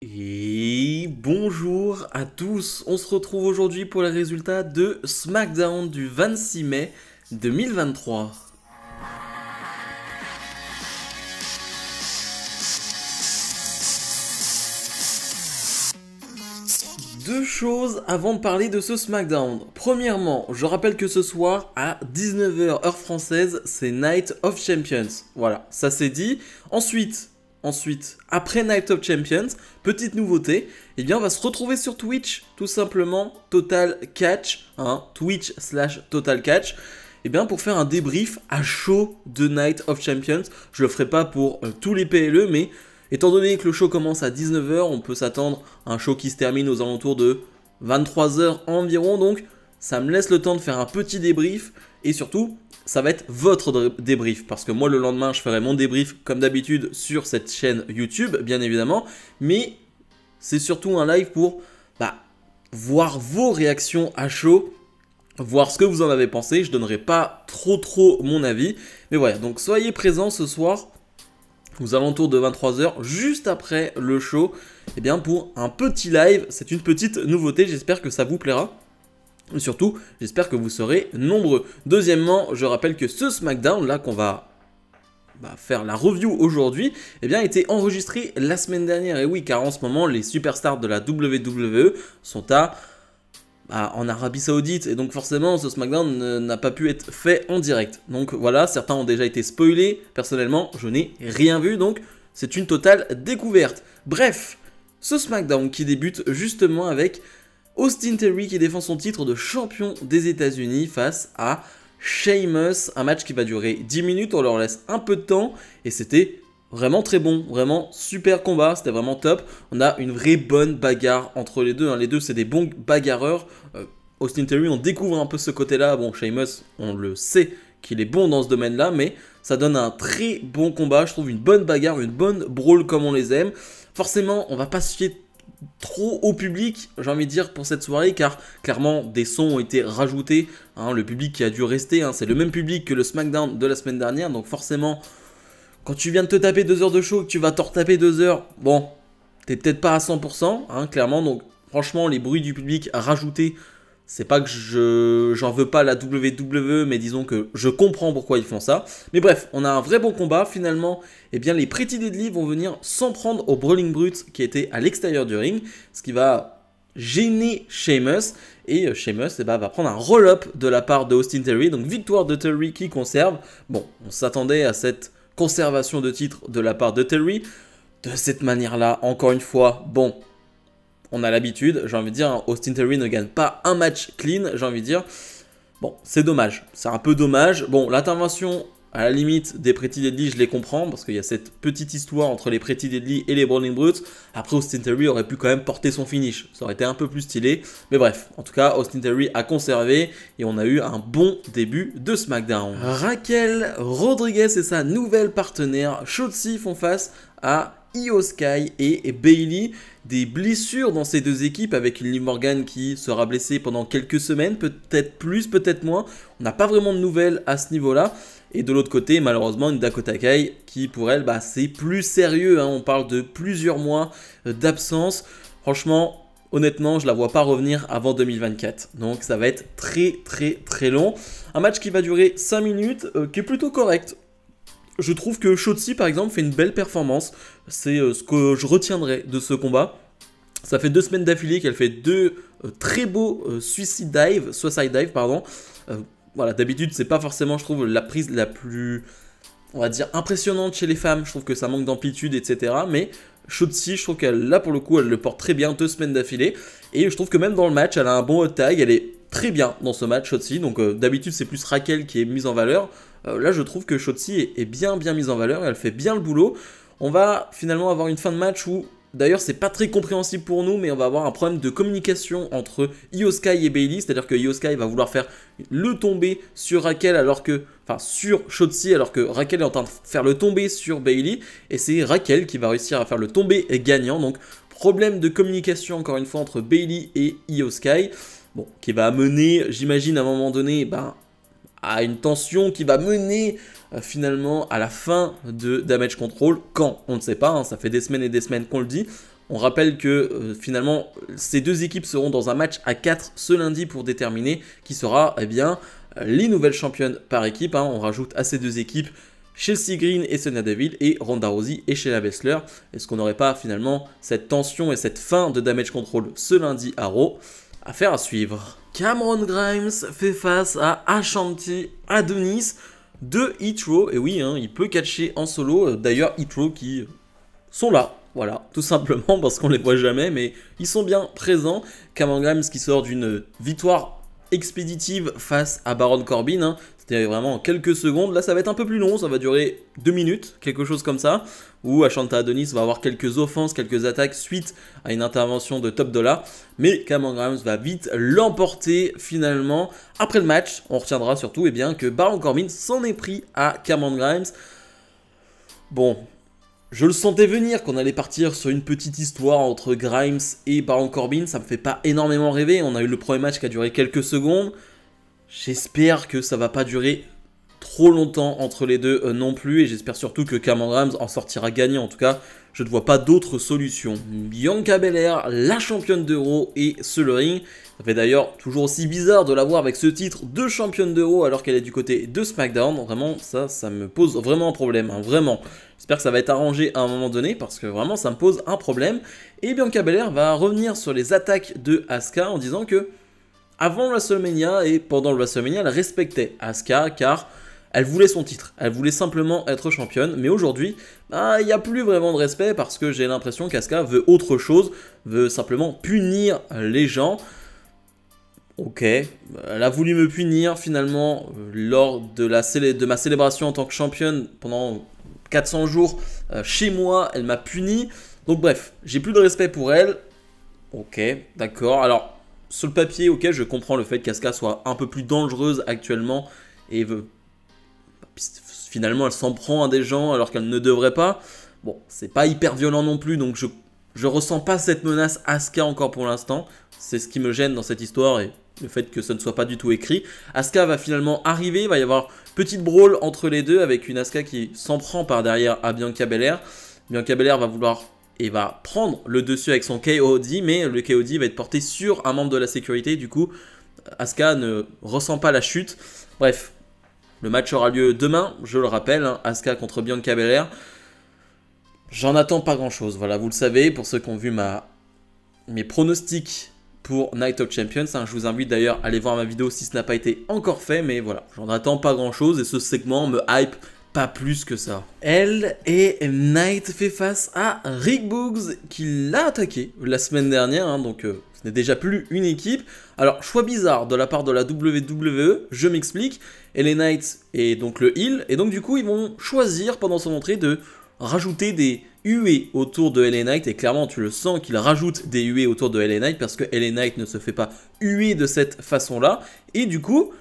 Et bonjour à tous, on se retrouve aujourd'hui pour les résultats de SmackDown du 26 mai 2023. Deux choses avant de parler de ce SmackDown. Premièrement, je rappelle que ce soir à 19h heure française, c'est Night of Champions. Voilà, ça c'est dit. Ensuite, après Night of Champions, petite nouveauté, eh bien on va se retrouver sur Twitch, tout simplement, Total Catch, Twitch/Total Catch, eh bien pour faire un débrief à chaud de Night of Champions. Je le ferai pas pour tous les PLE, mais étant donné que le show commence à 19h, on peut s'attendre à un show qui se termine aux alentours de 23h environ, donc ça me laisse le temps de faire un petit débrief, et surtout, ça va être votre débrief, parce que moi le lendemain je ferai mon débrief comme d'habitude sur cette chaîne YouTube, bien évidemment, mais c'est surtout un live pour voir vos réactions à chaud, voir ce que vous en avez pensé. Je donnerai pas trop mon avis, mais voilà, donc soyez présents ce soir aux alentours de 23h, juste après le show, et bien pour un petit live. C'est une petite nouveauté, j'espère que ça vous plaira. Et surtout, j'espère que vous serez nombreux. Deuxièmement, je rappelle que ce SmackDown, là qu'on va faire la review aujourd'hui, eh bien, a été enregistré la semaine dernière. Et oui, car en ce moment, les superstars de la WWE sont en Arabie Saoudite. Et donc forcément, ce SmackDown n'a pas pu être fait en direct. Donc voilà, certains ont déjà été spoilés. Personnellement, je n'ai rien vu, donc c'est une totale découverte. Bref, ce SmackDown qui débute justement avec Austin Theory qui défend son titre de champion des États-Unis face à Sheamus. Un match qui va durer 10 minutes, on leur laisse un peu de temps et c'était vraiment très bon, vraiment super combat, c'était vraiment top. On a une vraie bonne bagarre entre les deux, les deux c'est des bons bagarreurs. Austin Theory, on découvre un peu ce côté-là. Bon, Sheamus, on le sait qu'il est bon dans ce domaine-là, mais ça donne un très bon combat. Je trouve une bonne bagarre, une bonne brawl comme on les aime. Forcément, on va pas se fier trop au public, j'ai envie de dire, pour cette soirée, car clairement des sons ont été rajoutés, le public qui a dû rester, c'est le même public que le SmackDown de la semaine dernière, donc forcément, quand tu viens de te taper 2 heures de show, que tu vas te retaper 2 heures, bon, t'es peut-être pas à 100%, clairement, donc franchement, les bruits du public rajoutés, c'est pas que j'en veux pas à la WWE, mais disons que je comprends pourquoi ils font ça. Mais bref, on a un vrai bon combat. Finalement, eh bien, les Pretty Deadly vont venir s'en prendre au Brawling Brutes qui était à l'extérieur du ring, ce qui va gêner Sheamus. Et Sheamus va prendre un roll-up de la part de Austin Theory. Donc victoire de Theory qui conserve. Bon, on s'attendait à cette conservation de titre de la part de Theory. De cette manière-là, encore une fois, bon, on a l'habitude, j'ai envie de dire, Austin Theory ne gagne pas un match clean, j'ai envie de dire. Bon, c'est dommage, c'est un peu dommage. Bon, l'intervention, à la limite, des Pretty Deadly, je les comprends, parce qu'il y a cette petite histoire entre les Pretty Deadly et les Brawling Brutes. Après, Austin Theory aurait pu quand même porter son finish, ça aurait été un peu plus stylé. Mais bref, en tout cas, Austin Theory a conservé, et on a eu un bon début de SmackDown. Raquel Rodriguez et sa nouvelle partenaire, Shotzi, font face à Io Sky et Bayley. Des blessures dans ces deux équipes avec une Liv Morgan qui sera blessée pendant quelques semaines, peut-être plus, peut-être moins. On n'a pas vraiment de nouvelles à ce niveau-là. Et de l'autre côté, malheureusement, une Dakota Kai qui, pour elle, c'est plus sérieux. On parle de plusieurs mois d'absence. Franchement, honnêtement, je la vois pas revenir avant 2024. Donc ça va être très long. Un match qui va durer 5 minutes, qui est plutôt correct. Je trouve que Shotzi, par exemple, fait une belle performance. C'est ce que je retiendrai de ce combat. Ça fait 2 semaines d'affilée qu'elle fait 2 très beaux suicide dive. Voilà, d'habitude, c'est pas forcément, je trouve, la prise la plus, on va dire, impressionnante chez les femmes. Je trouve que ça manque d'amplitude, etc. Mais Shotzi, je trouve qu'elle, là, pour le coup, elle le porte très bien 2 semaines d'affilée. Et je trouve que même dans le match, elle a un bon hot tag. Elle est très bien dans ce match, Shotzi. Donc d'habitude, c'est plus Raquel qui est mise en valeur. Là, je trouve que Shotzi est bien mise en valeur et elle fait bien le boulot. On va finalement avoir une fin de match où, d'ailleurs, c'est pas très compréhensible pour nous, mais on va avoir un problème de communication entre Io Sky et Bayley. C'est-à-dire que Io Sky va vouloir faire le tomber sur Raquel sur Shotzi, alors que Raquel est en train de faire le tomber sur Bayley. Et c'est Raquel qui va réussir à faire le tomber gagnant. Donc, problème de communication, encore une fois, entre Bayley et Io Sky. Bon, qui va mener, j'imagine, à un moment donné, à une tension qui va mener finalement à la fin de Damage Control. Quand? On ne sait pas, ça fait des semaines et des semaines qu'on le dit. On rappelle que finalement, ces deux équipes seront dans un match à 4 ce lundi pour déterminer qui sera eh bien, les nouvelles championnes par équipe. Hein. On rajoute à ces deux équipes Chelsea Green et Sonia Deville et Ronda Rousey et Shayna Baszler. Est-ce qu'on n'aurait pas finalement cette tension et cette fin de Damage Control ce lundi à Raw? Affaire à suivre. Cameron Grimes fait face à Ashanti Adonis de Hit Row. Et oui, hein, il peut catcher en solo. D'ailleurs, Hit Row qui sont là. Voilà, tout simplement parce qu'on les voit jamais, mais ils sont bien présents. Cameron Grimes qui sort d'une victoire expéditive face à Baron Corbin. Hein. C'était vraiment en quelques secondes. Là, ça va être un peu plus long, ça va durer 2 minutes, quelque chose comme ça. Où Ashanta Adonis va avoir quelques offenses, quelques attaques suite à une intervention de Top Dollar. Mais Cameron Grimes va vite l'emporter finalement. Après le match, on retiendra surtout bien, que Baron Corbin s'en est pris à Cameron Grimes. Bon, je le sentais venir qu'on allait partir sur une petite histoire entre Grimes et Baron Corbin. Ça me fait pas énormément rêver. On a eu le premier match qui a duré quelques secondes. J'espère que ça va pas durer trop longtemps entre les deux non plus. Et j'espère surtout que Cameron Grimes en sortira gagnant. En tout cas, je ne vois pas d'autre solution. Bianca Belair, la championne d'Euro, est sur le ring. Ça fait d'ailleurs toujours aussi bizarre de la voir avec ce titre de championne d'Euro alors qu'elle est du côté de SmackDown. Vraiment, ça me pose vraiment un problème, hein, vraiment. J'espère que ça va être arrangé à un moment donné parce que vraiment ça me pose un problème. Et Bianca Belair va revenir sur les attaques de Asuka en disant que avant WrestleMania et pendant le WrestleMania, elle respectait Asuka car elle voulait son titre, elle voulait simplement être championne, mais aujourd'hui, il n'y a plus vraiment de respect parce que j'ai l'impression qu'Asuka veut autre chose, veut simplement punir les gens. Ok, elle a voulu me punir finalement lors de ma célébration en tant que championne pendant 400 jours chez moi, elle m'a puni. Donc bref, j'ai plus de respect pour elle. Ok, d'accord. Alors, sur le papier, ok, je comprends le fait qu'Asuka soit un peu plus dangereuse actuellement et finalement elle s'en prend à des gens alors qu'elle ne devrait pas. Bon, c'est pas hyper violent non plus, donc je ressens pas cette menace Asuka encore pour l'instant. C'est ce qui me gêne dans cette histoire et le fait que ce ne soit pas du tout écrit. Asuka va finalement arriver, il va y avoir petite brawl entre les deux avec une Asuka qui s'en prend par derrière à Bianca Belair. Bianca Belair va vouloir et va prendre le dessus avec son KOD, mais le KOD va être porté sur un membre de la sécurité. Du coup, Asuka ne ressent pas la chute. Bref, le match aura lieu demain, je le rappelle, hein, Asuka contre Bianca Belair. J'en attends pas grand chose, voilà, vous le savez, pour ceux qui ont vu mes pronostics pour Night of Champions. Hein, je vous invite d'ailleurs à aller voir ma vidéo si ce n'a pas été encore fait, mais voilà, j'en attends pas grand chose et ce segment me hype pas plus que ça. Elle et Knight fait face à Rick Boogs qui l'a attaqué la semaine dernière, hein, donc ce n'est déjà plus une équipe. Alors, choix bizarre de la part de la WWE, je m'explique. LA Knight est donc le heel, et donc du coup, ils vont choisir pendant son entrée de rajouter des huées autour de LA Knight, et clairement, tu le sens qu'il rajoute des huées autour de LA Knight, parce que LA Knight ne se fait pas huer de cette façon-là, et du coup,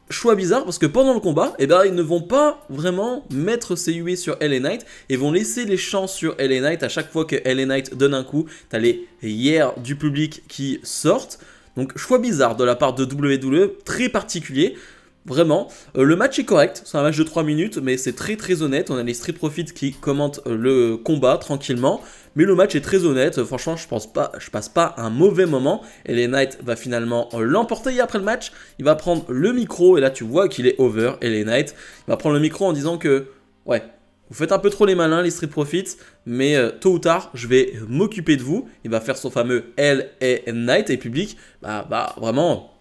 choix bizarre, parce que pendant le combat, eh ben, ils ne vont pas vraiment mettre ces huées sur LA Knight, et vont laisser les champs sur LA Knight. À chaque fois que LA Knight donne un coup, tu as les hier du public qui sortent. Donc choix bizarre de la part de WWE, très particulier, vraiment. Le match est correct, c'est un match de 3 minutes, mais c'est très honnête. On a les Street Profits qui commentent le combat tranquillement, mais le match est très honnête. Franchement, je passe pas un mauvais moment. Et LA Knight va finalement l'emporter. Et après le match, il va prendre le micro, et là tu vois qu'il est over, LA Knight. Il va prendre le micro en disant que, ouais, vous faites un peu trop les malins, les Street Profits, mais tôt ou tard, je vais m'occuper de vous. Il va faire son fameux LA Knight, et le public, vraiment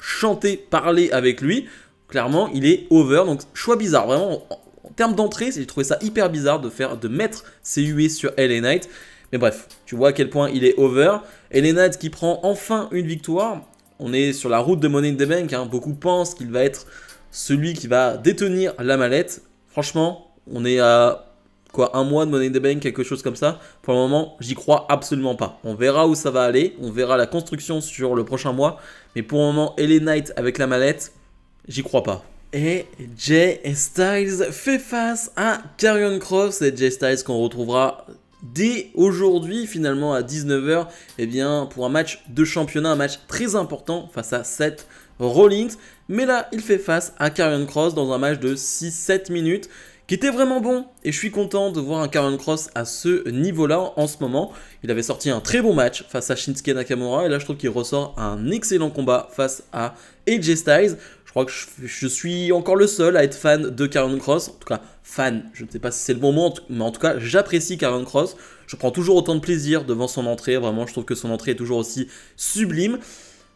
chanter, parler avec lui. Clairement, il est over, donc choix bizarre. Vraiment, en termes d'entrée, j'ai trouvé ça hyper bizarre de mettre ses huées sur LA Knight. Mais bref, tu vois à quel point il est over. LA Knight qui prend enfin une victoire. On est sur la route de Money in the Bank, hein. Beaucoup pensent qu'il va être celui qui va détenir la mallette. Franchement, on est à quoi, un mois de Money in the Bank, quelque chose comme ça. Pour le moment, j'y crois absolument pas. On verra où ça va aller, on verra la construction sur le prochain mois. Mais pour le moment, LA Knight avec la mallette, j'y crois pas. Et Jay Styles fait face à Karrion Kross. Et Jay Styles qu'on retrouvera dès aujourd'hui, finalement à 19 h, eh bien, pour un match de championnat, un match très important face à Seth Rollins. Mais là, il fait face à Karrion Kross dans un match de 6-7 minutes. qui était vraiment bon. Et je suis content de voir un Karrion Kross à ce niveau-là en ce moment. Il avait sorti un très bon match face à Shinsuke Nakamura, et là je trouve qu'il ressort un excellent combat face à AJ Styles. Je crois que je suis encore le seul à être fan de Karrion Kross. En tout cas, fan, je ne sais pas si c'est le bon mot, mais en tout cas, j'apprécie Karrion Kross. Je prends toujours autant de plaisir devant son entrée. Vraiment, je trouve que son entrée est toujours aussi sublime.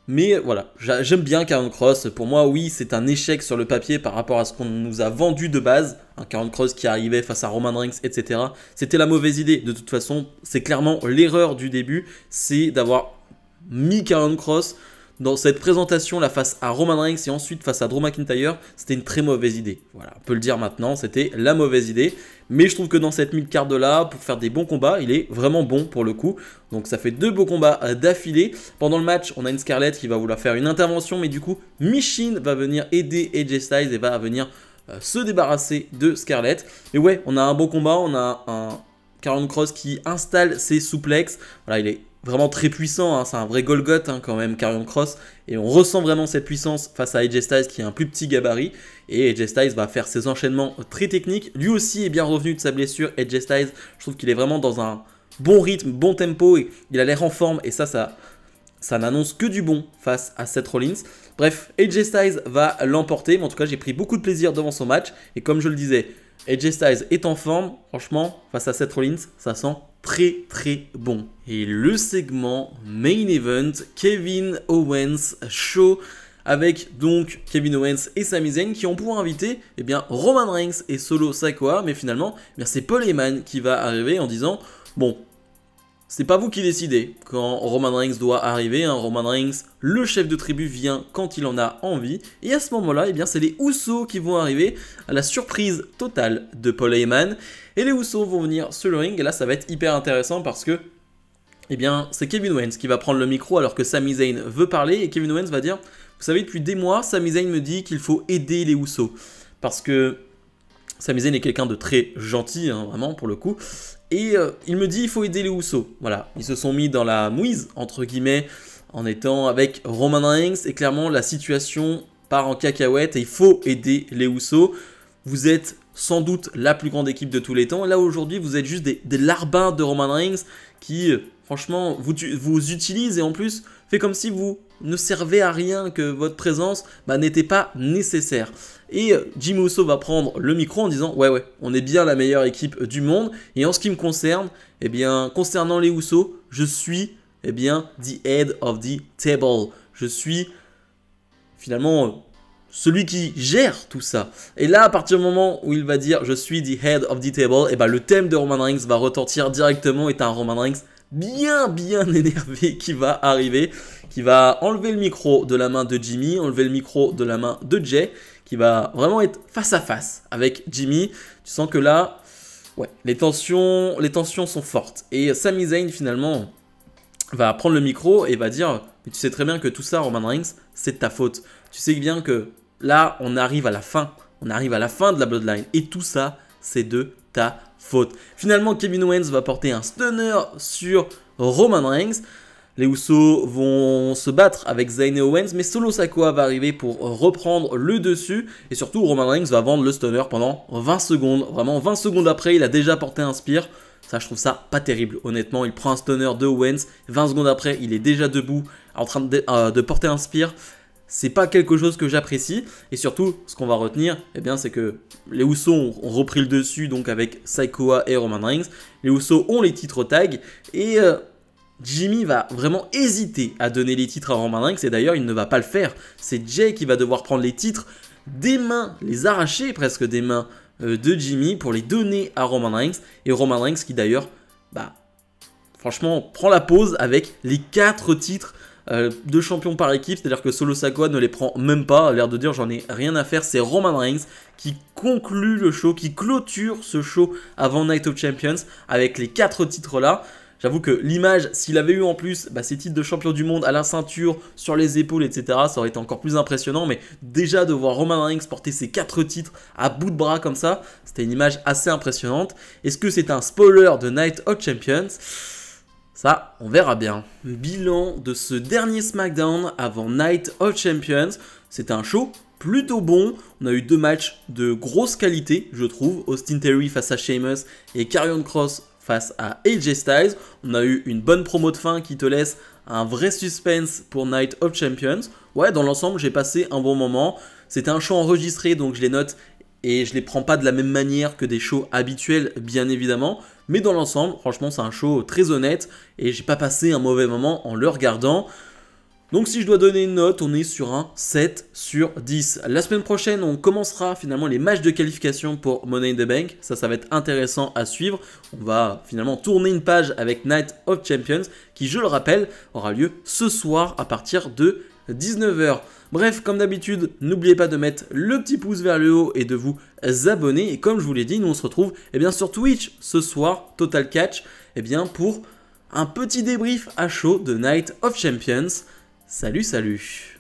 Mais voilà, j'aime bien Karrion Kross. Pour moi, oui, c'est un échec sur le papier par rapport à ce qu'on nous a vendu de base. Un Karrion Kross qui arrivait face à Roman Reigns, etc. C'était la mauvaise idée. De toute façon, c'est clairement l'erreur du début. C'est d'avoir mis Karrion Kross dans cette présentation là face à Roman Reigns et ensuite face à Drew McIntyre. C'était une très mauvaise idée. Voilà, on peut le dire maintenant, c'était la mauvaise idée. Mais je trouve que dans cette mid-card là, pour faire des bons combats, il est vraiment bon pour le coup. Donc ça fait 2 beaux combats d'affilée. Pendant le match, on a une Scarlett qui va vouloir faire une intervention, mais du coup, Michin va venir aider AJ Styles et va venir se débarrasser de Scarlett. Mais ouais, on a un beau combat, on a un Karrion Kross qui installe ses souplexes. Voilà, il est vraiment très puissant, hein. C'est un vrai Golgoth hein, quand même, Karrion Kross. Et on ressent vraiment cette puissance face à AJ Styles qui est un plus petit gabarit. Et AJ Styles va faire ses enchaînements très techniques. Lui aussi est bien revenu de sa blessure. AJ Styles, je trouve qu'il est vraiment dans un bon rythme, bon tempo. Et il a l'air en forme et ça n'annonce que du bon face à Seth Rollins. Bref, AJ Styles va l'emporter. Mais en tout cas, j'ai pris beaucoup de plaisir devant son match. Et comme je le disais, AJ Styles est en forme. Franchement, face à Seth Rollins, ça sent très très bon. Et le segment Main Event, Kevin Owens Show, avec donc Kevin Owens et Sami Zayn qui ont pour inviter Roman Reigns et Solo Sikoa. Mais finalement, c'est Paul Heyman qui va arriver en disant « Bon, c'est pas vous qui décidez quand Roman Reigns doit arriver, hein. Roman Reigns, le chef de tribu, vient quand il en a envie. Et à ce moment-là, c'est les Usos qui vont arriver à la surprise totale de Paul Heyman. Et les Usos vont venir sur le ring. Et là, ça va être hyper intéressant parce que c'est Kevin Owens qui va prendre le micro alors que Sami Zayn veut parler. Et Kevin Owens va dire « Vous savez, depuis des mois, Sami Zayn me dit qu'il faut aider les Usos. » Parce que Sami Zayn est quelqu'un de très gentil, hein, vraiment, pour le coup. Et il me dit il faut aider les Usos. Voilà, ils se sont mis dans la mouise, entre guillemets, en étant avec Roman Reigns. Et clairement, la situation part en cacahuète et il faut aider les Usos. Vous êtes sans doute la plus grande équipe de tous les temps. Et là, aujourd'hui, vous êtes juste des larbins de Roman Reigns qui, franchement, vous utilisent et en plus, fait comme si vous ne servez à rien, que votre présence n'était pas nécessaire. Et Jimmy Uso va prendre le micro en disant ouais, on est bien la meilleure équipe du monde. Et en ce qui me concerne, concernant les Usos, je suis the head of the table. Je suis finalement celui qui gère tout ça. Et là, à partir du moment où il va dire je suis the head of the table, le thème de Roman Reigns va retentir directement. Et t'as un Roman Reigns bien énervé qui va arriver, qui va enlever le micro de la main de Jimmy, enlever le micro de la main de Jay, qui va vraiment être face à face avec Jimmy. Tu sens que là, les tensions sont fortes. Et Sami Zayn finalement va prendre le micro et va dire mais tu sais très bien que tout ça, Roman Reigns, c'est de ta faute. Tu sais bien que là, on arrive à la fin. On arrive à la fin de la Bloodline. Et tout ça, c'est de ta faute. Finalement, Kevin Owens va porter un stunner sur Roman Reigns. Les Usos vont se battre avec Zayn et Owens, mais Solo Sikoa va arriver pour reprendre le dessus. Et surtout, Roman Reigns va vendre le stunner pendant 20 secondes. Vraiment, 20 secondes après, il a déjà porté un spear. Ça, je trouve ça pas terrible. Honnêtement, il prend un stunner de Owens. 20 secondes après, il est déjà debout en train de porter un spear. C'est pas quelque chose que j'apprécie. Et surtout, ce qu'on va retenir, c'est que les Usos ont repris le dessus donc avec Sikoa et Roman Reigns. Les Usos ont les titres tag et Jimmy va vraiment hésiter à donner les titres à Roman Reigns. Et d'ailleurs, il ne va pas le faire. C'est Jay qui va devoir prendre les titres des mains, les arracher presque des mains de Jimmy pour les donner à Roman Reigns. Et Roman Reigns qui d'ailleurs, franchement, prend la pause avec les 4 titres de champion par équipe, c'est-à-dire que Solo Sikoa ne les prend même pas, a l'air de dire j'en ai rien à faire. C'est Roman Reigns qui conclut le show, qui clôture ce show avant Night of Champions avec les 4 titres là. J'avoue que l'image, s'il avait eu en plus ces titres de champion du monde à la ceinture, sur les épaules, etc., ça aurait été encore plus impressionnant. Mais déjà de voir Roman Reigns porter ses 4 titres à bout de bras comme ça, c'était une image assez impressionnante. Est-ce que c'est un spoiler de Night of Champions ? Ça, on verra bien. Bilan de ce dernier SmackDown avant Night of Champions. C'était un show plutôt bons. On a eu 2 matchs de grosse qualité, je trouve. Austin Theory face à Sheamus et Karrion Kross face à AJ Styles. On a eu une bonne promo de fin qui te laisse un vrai suspense pour Night of Champions. Ouais, dans l'ensemble, j'ai passé un bon moment. C'était un show enregistré, donc je les note et je les prends pas de la même manière que des shows habituels, bien évidemment. Mais dans l'ensemble, franchement, c'est un show très honnête et j'ai pas passé un mauvais moment en le regardant. Donc si je dois donner une note, on est sur un 7 sur 10. La semaine prochaine, on commencera finalement les matchs de qualification pour Money in the Bank. Ça va être intéressant à suivre. On va finalement tourner une page avec Night of Champions qui, je le rappelle, aura lieu ce soir à partir de 19 h. Bref, comme d'habitude, n'oubliez pas de mettre le petit pouce vers le haut et de vous abonner. Et comme je vous l'ai dit, nous on se retrouve sur Twitch ce soir, Total Catch, pour un petit débrief à chaud de Night of Champions. Salut, salut!